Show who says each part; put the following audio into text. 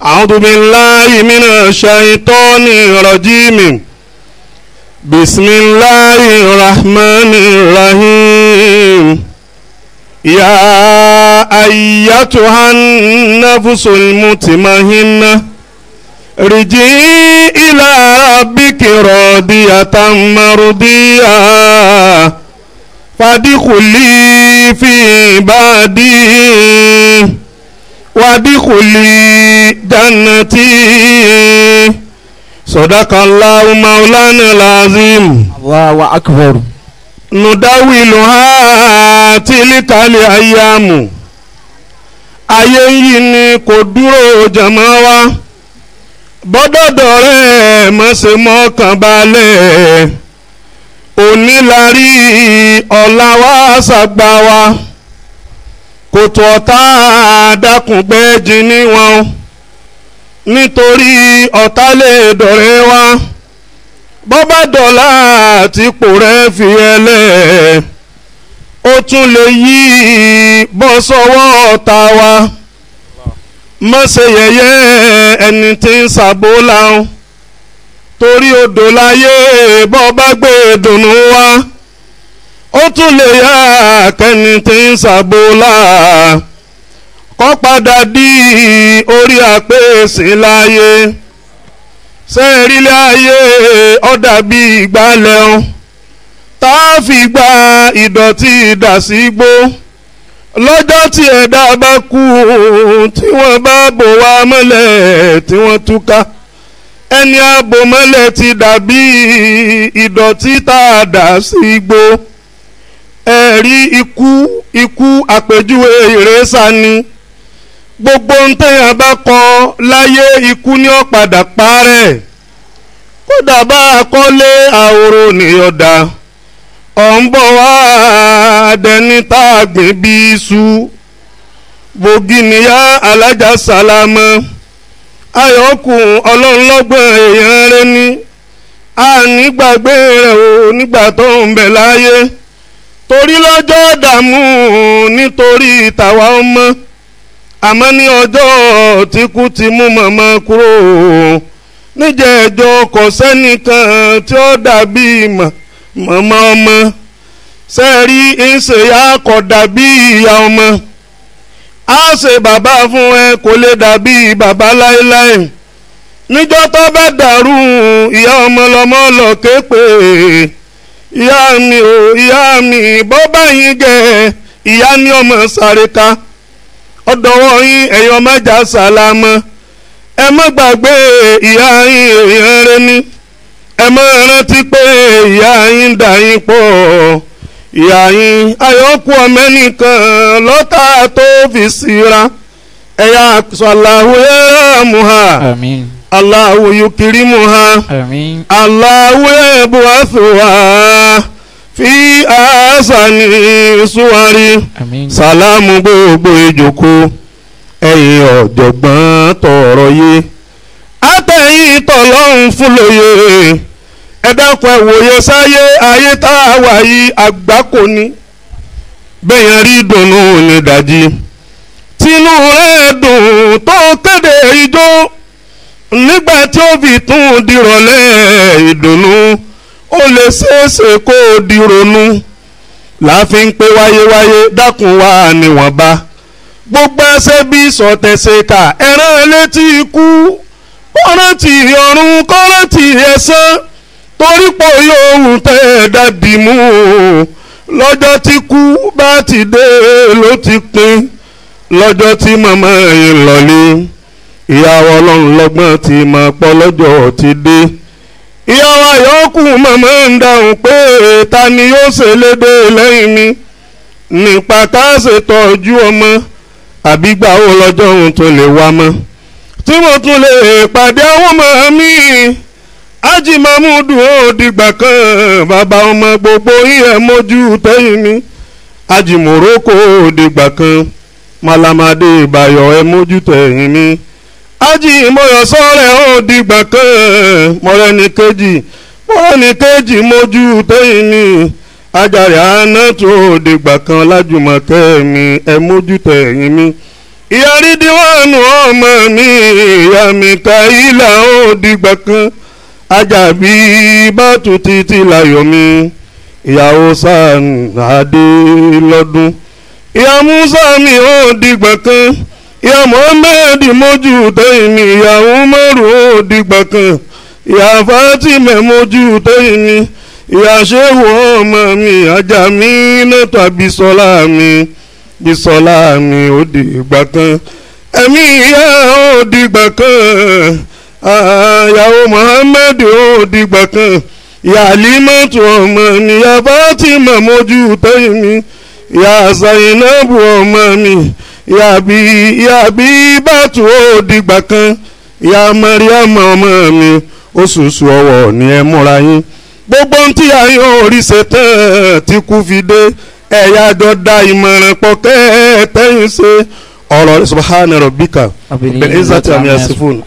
Speaker 1: أعوذ بالله من الشيطان الرجيم. بسم الله الرحمن الرحيم. يا أيتها النفس المطمئنة ارجعي إلى ربك راضية مرضية فادخلي في عبادي وادخلي جنتي. صدق الله مولانا العظيم.
Speaker 2: الله أكبر.
Speaker 1: نداولها تلك الأيام. ayé yìí ni kò dúró jàmọ́ wa bọ́dọ̀dọ̀ rẹ̀ má ṣe mọ́kàn balẹ̀ onílárí ọ̀la wa ṣàgbà wa kòtò ọ̀tá dákùngbẹ́jì níwọ̀n nítorí ọ̀tá lè dọ̀rẹ́ wa bọ́bá dọ̀là àtìpó rẹ̀ fi ẹlẹ́ ó tún lè yí bọ́ sọ́wọ́ ọ̀tá wa má ṣe yẹ̀yẹ́ ẹni tí ń ṣàbò láwọn torí odò láyé bọ́bá gbé dùnú wa ó tún lè yá kẹ́ni tí ń ṣàbò láà kọ́ padà di orí àpèsè láyé sẹ́ẹ̀rílẹ̀ ayé ọ̀dà bíi ìgbàlẹ̀ ọ̀hún tá a fi gba ìdọ̀tí ìdàsígbó lọ́jọ́ tí ẹ̀dá bá kú tí wọ́n bá bò wá mọ́lẹ̀ tí wọ́n túká ẹni àbò mọ́lẹ̀ ti dàbí ìdọ̀tí tá a dà sígbó ẹ̀rí ikú àpèjúwe ìrẹsà ni gbogbo ń tẹ̀yàn bá kọ láyé ikú ní ọ̀padà parẹ́ kódà bá a kọ́lé àwòrò nìyọ̀dà ọ̀nbọ̀ wá dẹni tá a gbìn bí iṣu bògìnìyà alájà sálámà ayọ̀kùn ọlọ́nlọ́gbọ̀n èèyàn rẹ ní ànígbàgbé rẹ̀ o nígbà tó ń bẹ láyé torí lọ́jọ́ dààmú nítorí tàwa ọmọ àmọ́ ní ọjọ́ tí kú ti mú màmá kúrò níjẹ̀ẹ́jọ́ kò sẹ́nìkan tí ó dàbí màmá ọmọ sẹ́ẹ̀rí ń ṣe ya kò dàbí ìyá ọmọ á ṣe bàbá fún ẹ kò lè dàbí bàbá láéláé níjọ́ tó bá dàrú ìyá ọmọ lọ́mọ lọ ké pé ìyá mi ò ìyá mi bọ́ báyìí gẹ̀ ìyá ní ọmọ sáré ká ọ̀dọ̀wọ́ yín ẹ̀yọ́ mẹ́jà sálámọ́ ẹ má gbàgbé ìyá yín èèyàn rẹ ní ẹ má rántí pé ìyá yín dà yín pọ̀ ìyá yín ayọ́kù ọmẹ́nìkan lọ́tà tó fi síra ẹ̀yà Allahu yarhamuha
Speaker 2: Àmín.
Speaker 1: Allahu yukrimuha
Speaker 2: Àmín.
Speaker 1: Allahu yab'athuha fi asani suwari.
Speaker 2: Àmín.
Speaker 1: Sàlámù gbogbo ìjòkó ẹ̀yin ọ̀jọ̀gbọ́n tọ̀rọ̀ yé àtẹ̀yìn tọ̀lọ́hún fún lóye ẹ dákun ẹ wòye sáyé ayé tá a wà yìí àgbákò ni bẹ́yẹn rí dùnú ní dàjí tinú rẹ̀ dùn tó kéde ijó nígbà tí ó fi tún dìrọ̀lẹ́ ìdùnnú ó lè ṣeéṣe kó dìrònú láàfin pé wáyéwáyé dákun wá níwọ̀nba gbogbo ẹsẹ̀ bí sọ̀tẹ̀sẹ̀ ká ẹran létí ikú kọ́rántì ọ̀run kọ́rántì ẹ̀san torí pọ̀ yóò tẹ̀ dàbí mú lọ́jọ́ tí kú bá ti dé ló ti pin lọ́jọ́ tí màmá yìí lọ́lé ìyàwó ọlọ́run lọ́gbọ́n ti máa pọ̀ lọ́jọ́ ti dé ìyàwó àyọkù màmá ń dáhùn pé ta ni yóò ṣe lédè lẹ́yìn mi nípa ká ṣètọ́jú ọmọ àbí gbà ó lọ́jọ́ òun tó lè wá mọ́ tí mo tún lè pàdé àwọn ọmọ mi Ájì Mahmudu ó dìgbà kan bàbá ọmọ gbogbo yín mójú tẹ́yìn mi Ájì Moroko ó dìgbà kan Malamade Ìbàyọ̀ ẹ mójú tẹ́yìn mi Ájì Mọ́yọ̀sọ́rẹ̀ ó dìgbà kan mọ́rẹ́nìkejì mójú tẹ́yìn mi Àjàrí Ànátù ó dìgbà kan Lájùmọ̀kẹ́ mi ẹ mójú tẹ́yìn mi ìyá Rídíwánù ọmọ mi ìyá Mikaila ó dìgbà kan Àjàbí Bátù títí láyọ̀ mi ìyàwó sàn adé lọ́dún ìyá Musa mi ó dìgbà kan ìyá Muhammed mójú tẹ́yìn mi ìyàwó Umaru ó dìgbà kan ìyá Fatima mójú tẹ́yìn mi ìyá Ṣéwù ọmọ mi Àjàmínátù Bísọ́lá mi ó dìgbà kan ẹ̀mí ìyá ó dìgbà kan ìyàwó Muhammed ó dìgbà kan ìyá Alimatu ọmọ mi ìyá Fatima mójú tẹ́yìn mi ìyá Zainabu ọmọ mi ìyá Bíbátù ó dìgbà kan ìyá Mariam ọmọ mi oṣooṣù ọwọ́ ni ẹ múra yín gbogbo ohun tí ayé orí ṣe tán tí kú fi dé ẹ̀yà jọ da ìmọ̀ràn pọ̀ kẹ́ẹ̀tẹ́yìn ṣe ọ̀rọ̀ subhana rabbika bil izzati amma yasifun.